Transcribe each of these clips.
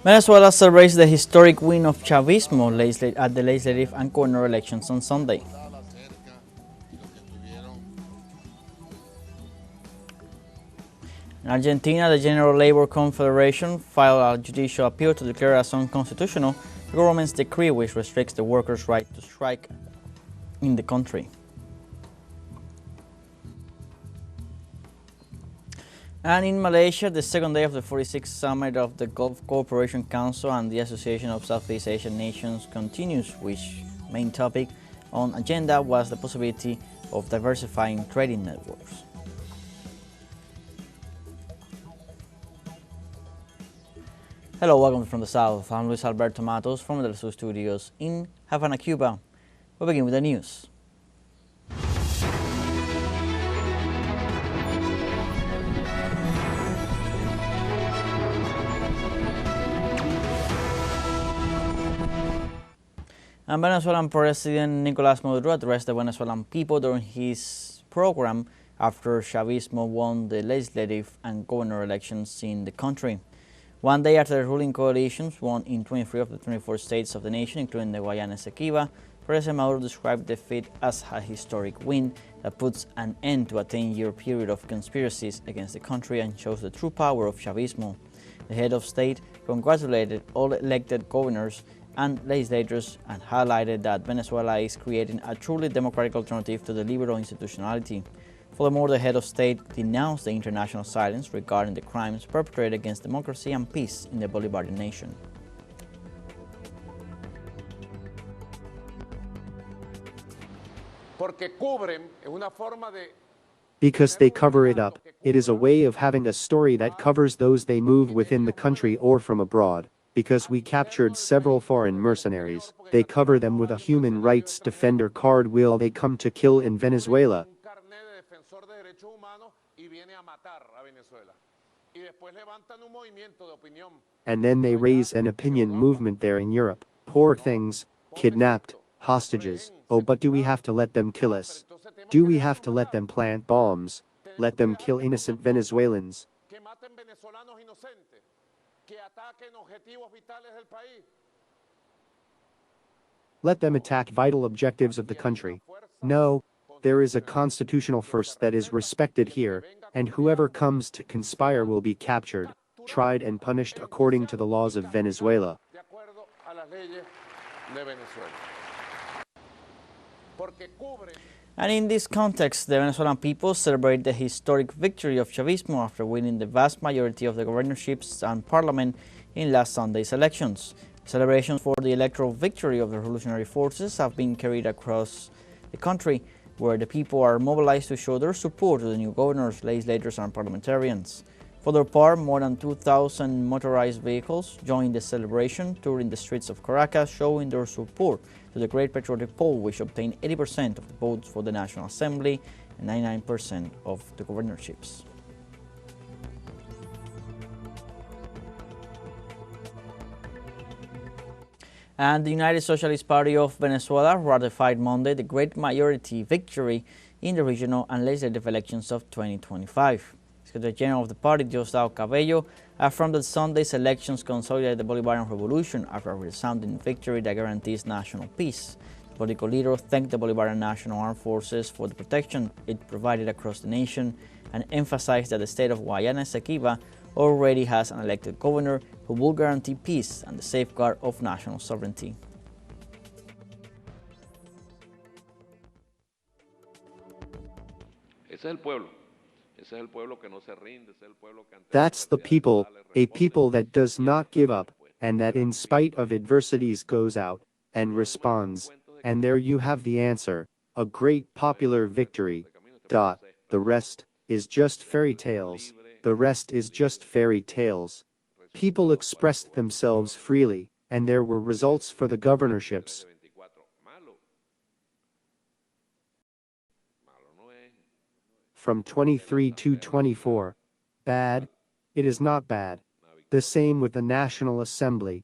Venezuela celebrates the historic win of chavismo at the legislative and governor elections on Sunday. In Argentina, the General Labor Confederation filed a judicial appeal to declare as unconstitutional the government's decree which restricts the workers' right to strike in the country. And in Malaysia, the second day of the 46th Summit of the Gulf Cooperation Council and the Association of Southeast Asian Nations continues, which main topic on agenda was the possibility of diversifying trading networks. Hello, welcome from the South. I'm Luis Alberto Matos from the teleSUR studios in Havana, Cuba. We'll begin with the news. And Venezuelan President Nicolás Maduro addressed the Venezuelan people during his program after chavismo won the legislative and governor elections in the country. One day after the ruling coalitions won in 23 of the 24 states of the nation, including the Guayana Esequiba, President Maduro described the defeat as a historic win that puts an end to a 10-year period of conspiracies against the country and shows the true power of chavismo. The head of state congratulated all elected governors and legislators and highlighted that Venezuela is creating a truly democratic alternative to the liberal institutionality. Furthermore, the head of state denounced the international silence regarding the crimes perpetrated against democracy and peace in the Bolivarian nation. Because they cover it up, it is a way of having a story that covers those they move within the country or from abroad. Because we captured several foreign mercenaries, they cover them with a human rights defender card. Will they come to kill in Venezuela? And then they raise an opinion movement there in Europe. Poor things, kidnapped, hostages. Oh, but do we have to let them kill us? Do we have to let them plant bombs? Let them kill innocent Venezuelans? Let them attack vital objectives of the country? No, there is a constitutional first that is respected here, and whoever comes to conspire will be captured, tried and punished according to the laws of Venezuela. And in this context, the Venezuelan people celebrate the historic victory of chavismo after winning the vast majority of the governorships and parliament in last Sunday's elections. Celebrations for the electoral victory of the revolutionary forces have been carried across the country, where the people are mobilized to show their support to the new governors, legislators, and parliamentarians. For their part, more than 2,000 motorized vehicles joined the celebration, touring the streets of Caracas, showing their support to the Great Patriotic Poll, which obtained 80% of the votes for the National Assembly and 99% of the governorships. And the United Socialist Party of Venezuela ratified Monday the great majority victory in the regional and legislative elections of 2025. Secretary General of the party, Diosdado Cabello, affirmed that Sunday's elections consolidated the Bolivarian Revolution after a resounding victory that guarantees national peace. The political leader thanked the Bolivarian National Armed Forces for the protection it provided across the nation and emphasized that the state of Guayana Esequiba already has an elected governor who will guarantee peace and the safeguard of national sovereignty. That's the people, a people that does not give up, and that in spite of adversities goes out and responds. And there you have the answer, a great popular victory. The rest is just fairy tales. The rest is just fairy tales. People expressed themselves freely, and there were results for the governorships. From 23 to 24. Bad? It is not bad. The same with the National Assembly.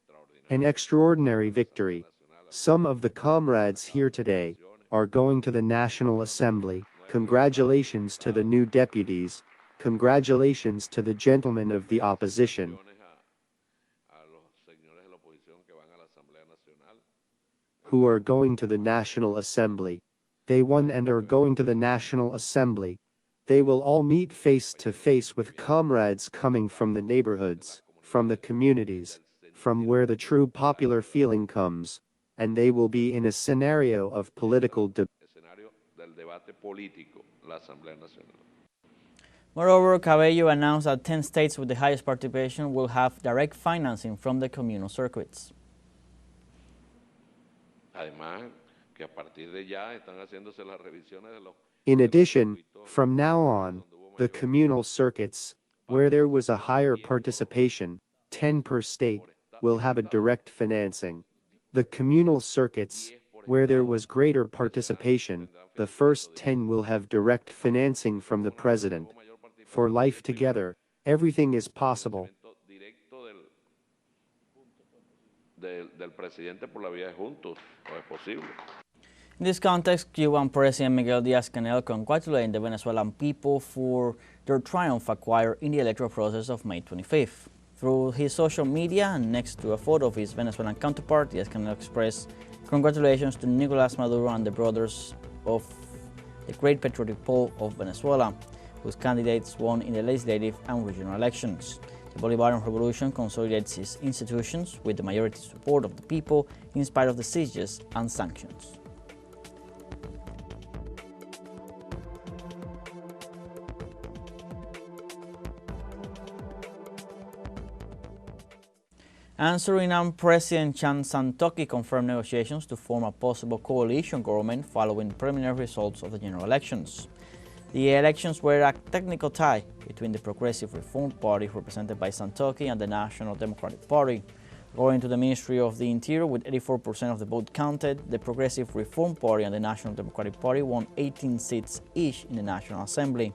An extraordinary victory. Some of the comrades here today are going to the National Assembly. Congratulations to the new deputies. Congratulations to the gentlemen of the opposition. who are going to the National Assembly. They won and are going to the National Assembly. They will all meet face to face with comrades coming from the neighborhoods, from the communities, from where the true popular feeling comes, and they will be in a scenario of political debate. Moreover, Cabello announced that 10 states with the highest participation will have direct financing from the communal circuits. In addition, from now on, the communal circuits, where there was a higher participation, 10 per state, will have a direct financing. The communal circuits, where there was greater participation, the first 10 will have direct financing from the president. For life together, everything is possible. In this context, Cuban President Miguel Díaz-Canel congratulated the Venezuelan people for their triumph acquired in the electoral process of May 25th. Through his social media and next to a photo of his Venezuelan counterpart, Díaz-Canel expressed congratulations to Nicolás Maduro and the brothers of the Great Patriotic Pole of Venezuela, whose candidates won in the legislative and regional elections. The Bolivarian Revolution consolidates its institutions with the majority support of the people in spite of the sieges and sanctions. And Suriname President Chan Santokhi confirmed negotiations to form a possible coalition government following preliminary results of the general elections. The elections were a technical tie between the Progressive Reform Party, represented by Santokhi, and the National Democratic Party. According to the Ministry of the Interior, with 84% of the vote counted, the Progressive Reform Party and the National Democratic Party won 18 seats each in the National Assembly.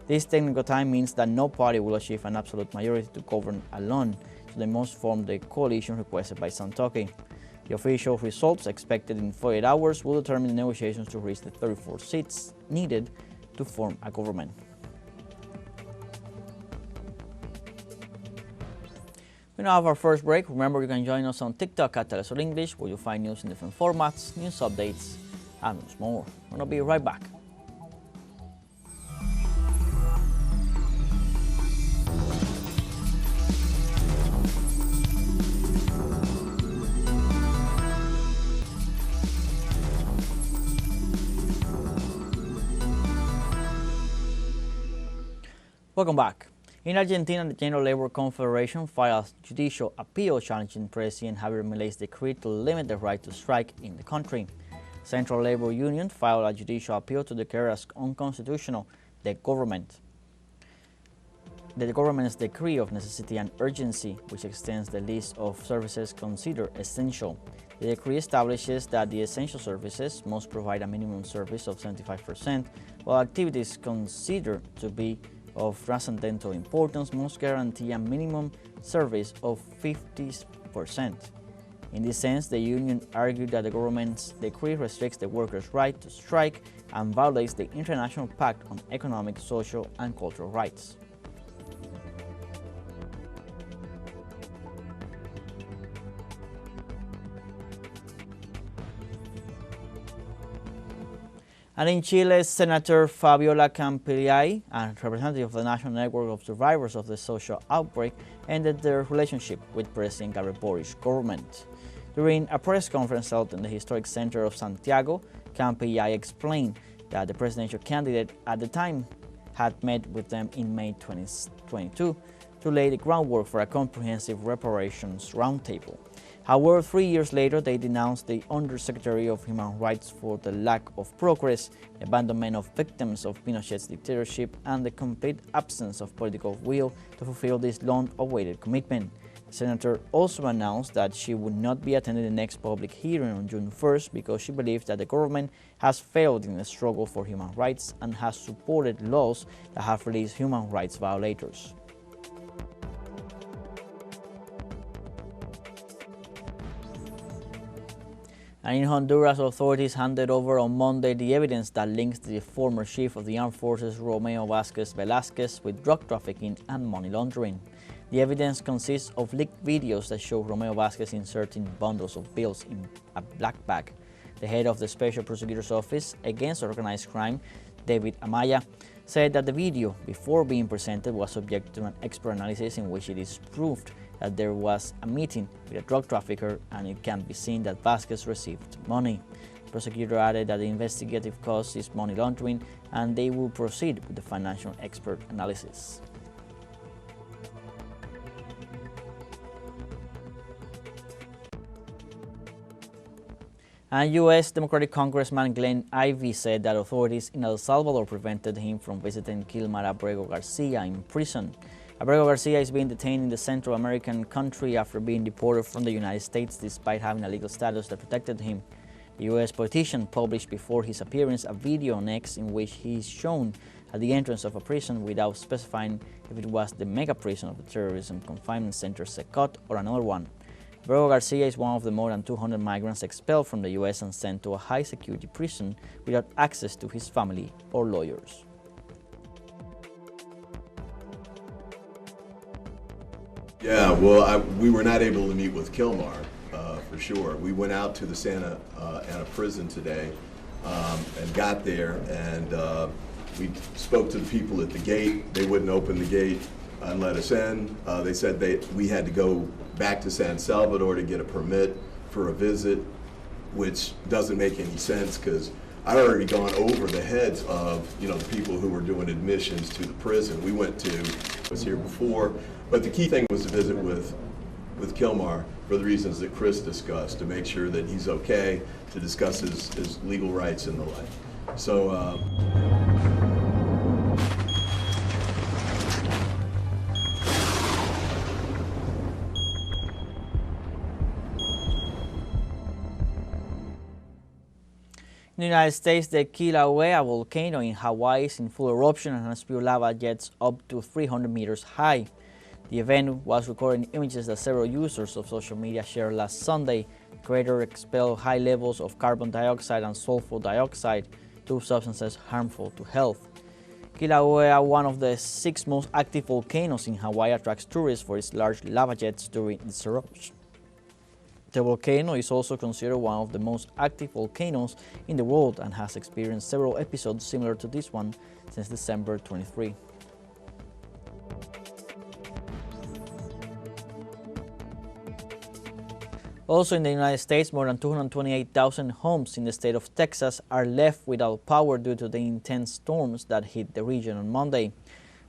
This technical tie means that no party will achieve an absolute majority to govern alone, so they must form the coalition requested by Santokhi. The official results, expected in 48 hours, will determine the negotiations to reach the 34 seats needed to form a government. We now have our first break. Remember, you can join us on TikTok at teleSUR English, where you'll find news in different formats, news updates, and much more. We're going to be right back. Welcome back. In Argentina, the General Labor Confederation filed a judicial appeal challenging President Javier Milei's decree to limit the right to strike in the country. Central Labor Union filed a judicial appeal to declare as unconstitutional the government's decree of necessity and urgency, which extends the list of services considered essential. The decree establishes that the essential services must provide a minimum service of 75%, while activities considered to be of transcendental importance must guarantee a minimum service of 50%. In this sense, the union argued that the government's decree restricts the workers' right to strike and violates the International Pact on Economic, Social, and Cultural Rights. And in Chile, Senator Fabiola Campillay, a representative of the National Network of Survivors of the Social Outbreak, ended their relationship with President Gabriel Boric government. During a press conference held in the historic center of Santiago, Campillay explained that the presidential candidate at the time had met with them in May 2022 to lay the groundwork for a comprehensive reparations roundtable. However, 3 years later, they denounced the Undersecretary of Human Rights for the lack of progress, abandonment of victims of Pinochet's dictatorship, and the complete absence of political will to fulfill this long-awaited commitment. The senator also announced that she would not be attending the next public hearing on June 1st because she believes that the government has failed in the struggle for human rights and has supported laws that have released human rights violators. And in Honduras, authorities handed over on Monday the evidence that links the former chief of the armed forces, Romeo Vázquez Velázquez, with drug trafficking and money laundering. The evidence consists of leaked videos that show Romeo Vazquez inserting bundles of bills in a black bag. The head of the Special Prosecutor's Office Against Organized Crime, David Amaya, said that the video, before being presented, was subject to an expert analysis in which it is proved that there was a meeting with a drug trafficker and it can be seen that Vazquez received money. The prosecutor added that the investigative cause is money laundering and they will proceed with the financial expert analysis. And U.S. Democratic Congressman Glenn Ivey said that authorities in El Salvador prevented him from visiting Kilmar Abrego Garcia in prison. Abrego Garcia is being detained in the Central American country after being deported from the United States despite having a legal status that protected him. The U.S. politician published before his appearance a video on X in which he is shown at the entrance of a prison without specifying if it was the mega prison of the Terrorism Confinement Center SECOT or another one. Abrego Garcia is one of the more than 200 migrants expelled from the U.S. and sent to a high-security prison without access to his family or lawyers. Yeah, well, we were not able to meet with Kilmar, for sure. We went out to the Santa Ana prison today and got there, and we spoke to the people at the gate. They wouldn't open the gate and let us in. They said we had to go back to San Salvador to get a permit for a visit, which doesn't make any sense because I'd already gone over the heads of the people who were doing admissions to the prison. We was here before, but the key thing was to visit with Kilmar for the reasons that Chris discussed, to make sure that he's okay, to discuss his legal rights and the like. So. In the United States, the Kilauea volcano in Hawaii is in full eruption and has spewed lava jets up to 300 meters high. The event was recording images that several users of social media shared last Sunday. The crater expelled high levels of carbon dioxide and sulfur dioxide, two substances harmful to health. Kilauea, one of the 6 most active volcanoes in Hawaii, attracts tourists for its large lava jets during its eruption. The volcano is also considered one of the most active volcanoes in the world and has experienced several episodes similar to this one since December 23. Also in the United States, more than 228,000 homes in the state of Texas are left without power due to the intense storms that hit the region on Monday.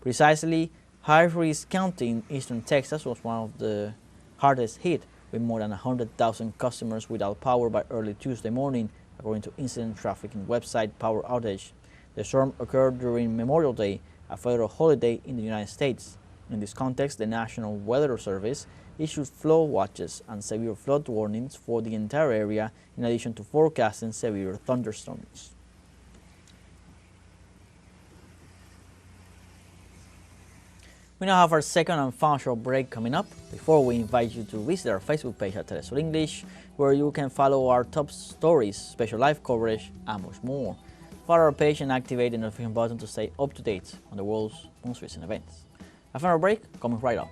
Precisely, Harris County in eastern Texas was one of the hardest hit, with more than 100,000 customers without power by early Tuesday morning, according to incident tracking website Power Outage. The storm occurred during Memorial Day, a federal holiday in the United States. In this context, the National Weather Service issued flood watches and severe flood warnings for the entire area, in addition to forecasting severe thunderstorms. We now have our second and final short break coming up. Before we invite you to visit our Facebook page at teleSUR English, where you can follow our top stories, special live coverage, and much more. Follow our page and activate the notification button to stay up to date on the world's most recent events. A final break coming right up.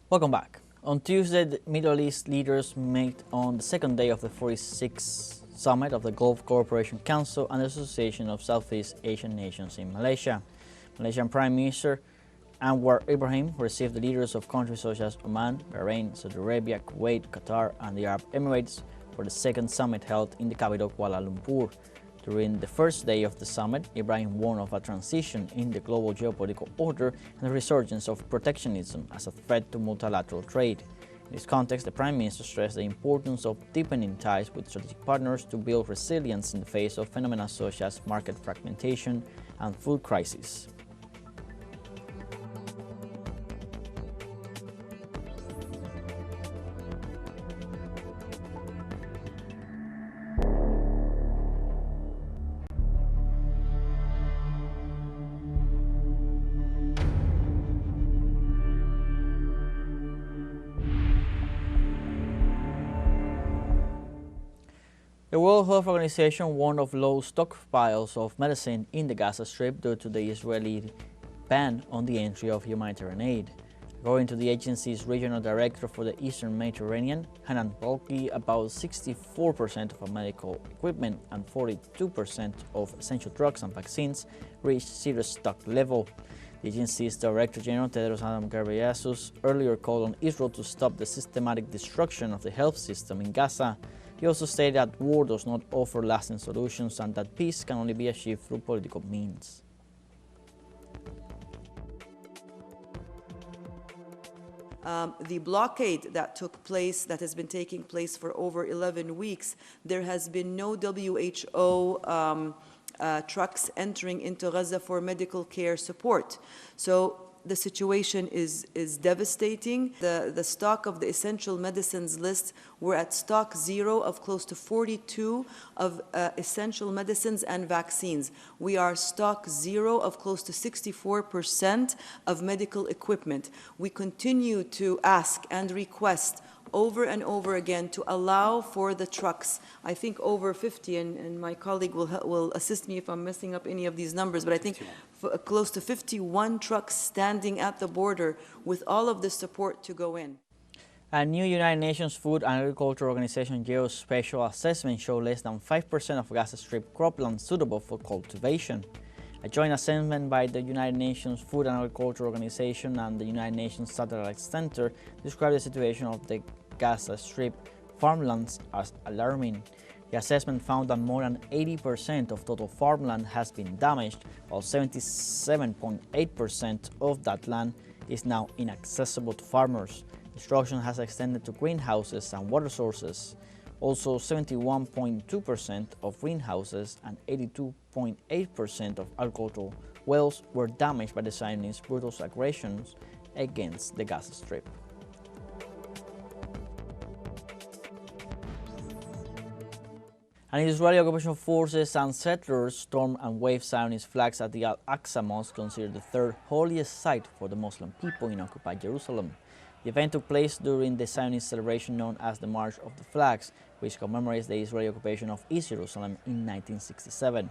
Welcome back. On Tuesday, the Middle East leaders met on the second day of the 46th Summit of the Gulf Cooperation Council and the Association of Southeast Asian Nations in Malaysia. Malaysian Prime Minister Anwar Ibrahim received the leaders of countries such as Oman, Bahrain, Saudi Arabia, Kuwait, Qatar, and the Arab Emirates for the second summit held in the capital Kuala Lumpur. During the first day of the summit, Ibrahim warned of a transition in the global geopolitical order and the resurgence of protectionism as a threat to multilateral trade. In this context, the Prime Minister stressed the importance of deepening ties with strategic partners to build resilience in the face of phenomena such as market fragmentation and food crisis. The World Health Organization warned of low stockpiles of medicine in the Gaza Strip due to the Israeli ban on the entry of humanitarian aid. According to the agency's regional director for the Eastern Mediterranean, Hanan Balki, about 64% of medical equipment and 42% of essential drugs and vaccines reached serious stock level. The agency's Director General Tedros Adhanom Ghebreyesus earlier called on Israel to stop the systematic destruction of the health system in Gaza. He also stated that war does not offer lasting solutions and that peace can only be achieved through political means. The blockade that took place, that has been taking place for over 11 weeks, there has been no WHO trucks entering into Gaza for medical care support. So the situation is devastating. The stock of the essential medicines list, we're at stock zero of close to 42 of essential medicines and vaccines. We are stock zero of close to 64% of medical equipment. We continue to ask and request over and over again to allow for the trucks. I think over 50, and my colleague will assist me if I'm messing up any of these numbers, but I think close to 51 trucks standing at the border with all of the support to go in. A new United Nations Food and Agriculture Organization geospatial assessment showed less than 5% of Gaza Strip cropland suitable for cultivation. A joint assessment by the United Nations Food and Agriculture Organization and the United Nations Satellite Center described the situation of the Gaza Strip farmlands as alarming. The assessment found that more than 80% of total farmland has been damaged, while 77.8% of that land is now inaccessible to farmers. Destruction has extended to greenhouses and water sources. Also, 71.2% of greenhouses and 82.8% of agricultural wells were damaged by the Zionist brutal aggressions against the Gaza Strip. And Israeli occupation forces and settlers stormed and waved Zionist flags at the Al-Aqsa Mosque, considered the third holiest site for the Muslim people in occupied Jerusalem. The event took place during the Zionist celebration known as the March of the Flags, which commemorates the Israeli occupation of East Jerusalem in 1967.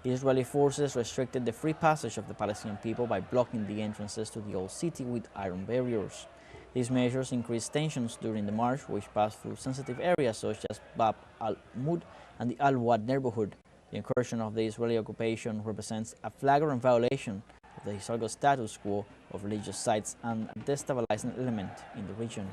Israeli forces restricted the free passage of the Palestinian people by blocking the entrances to the old city with iron barriers. These measures increased tensions during the march, which passed through sensitive areas such as Bab al-Mud and the Al-Wad neighborhood. The incursion of the Israeli occupation represents a flagrant violation of the historical status quo of religious sites and a destabilizing element in the region.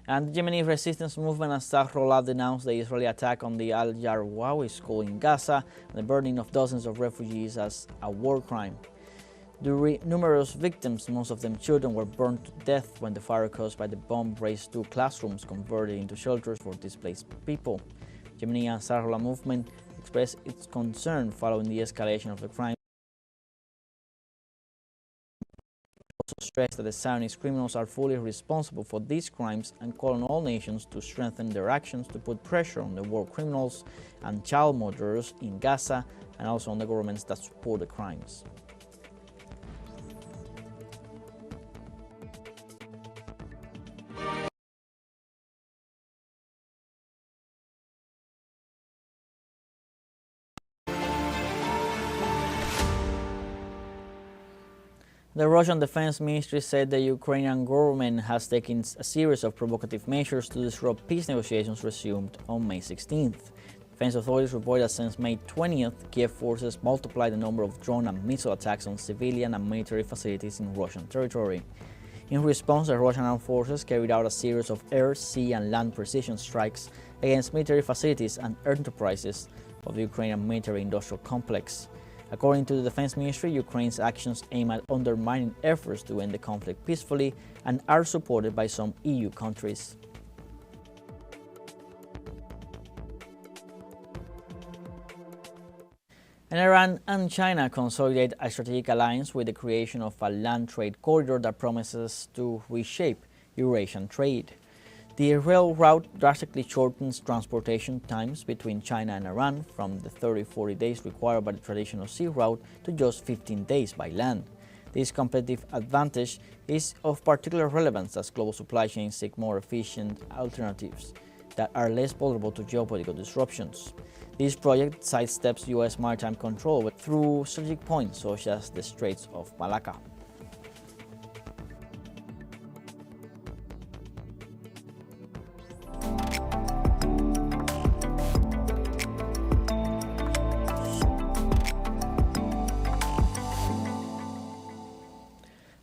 And the Yemeni resistance movement Ansarullah denounced the Israeli attack on the Al-Yarwawi school in Gaza and the burning of dozens of refugees as a war crime. The numerous victims, most of them children, were burned to death when the fire caused by the bomb razed 2 classrooms converted into shelters for displaced people. The Yemeni Ansarullah movement expressed its concern following the escalation of the crime. Also stressed that the Zionist criminals are fully responsible for these crimes and call on all nations to strengthen their actions to put pressure on the war criminals and child murderers in Gaza and also on the governments that support the crimes. The Russian Defense Ministry said the Ukrainian government has taken a series of provocative measures to disrupt peace negotiations resumed on May 16th. Defense authorities report that since May 20th, Kiev forces multiplied the number of drone and missile attacks on civilian and military facilities in Russian territory. In response, the Russian armed forces carried out a series of air, sea, and land precision strikes against military facilities and enterprises of the Ukrainian military-industrial complex. According to the Defense Ministry, Ukraine's actions aim at undermining efforts to end the conflict peacefully and are supported by some EU countries. And Iran and China consolidate a strategic alliance with the creation of a land trade corridor that promises to reshape Eurasian trade. The rail route drastically shortens transportation times between China and Iran from the 30-40 days required by the traditional sea route to just 15 days by land. This competitive advantage is of particular relevance as global supply chains seek more efficient alternatives that are less vulnerable to geopolitical disruptions. This project sidesteps U.S. maritime control through strategic points such as the Straits of Malacca.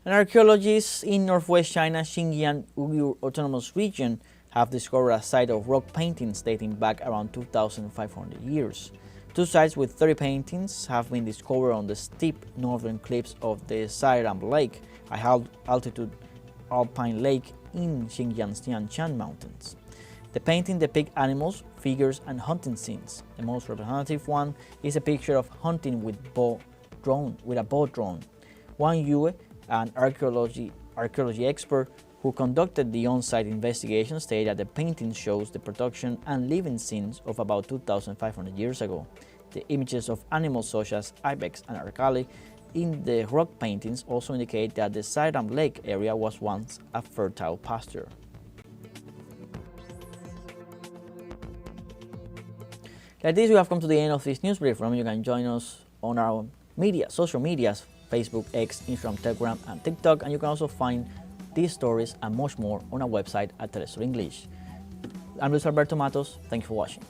And archaeologists in northwest China's Xinjiang Uyghur Autonomous Region have discovered a site of rock paintings dating back around 2,500 years. Two sites with 30 paintings have been discovered on the steep northern cliffs of the Sairam Lake, a high-altitude alpine lake in Xinjiang's Tianshan Mountains. The paintings depict animals, figures, and hunting scenes. The most representative one is a picture of hunting with a bow drone. Wang Yue, an archaeology expert who conducted the on-site investigation, stated that the painting shows the production and living scenes of about 2,500 years ago. The images of animals such as ibex and argali in the rock paintings also indicate that the Sairam Lake area was once a fertile pasture. Like this, we have come to the end of this news brief. Remember, you can join us on our social medias, Facebook, X, Instagram, Telegram, and TikTok, and you can also find these stories and much more on our website at teleSUR English. I'm Luis Alberto Matos. Thank you for watching.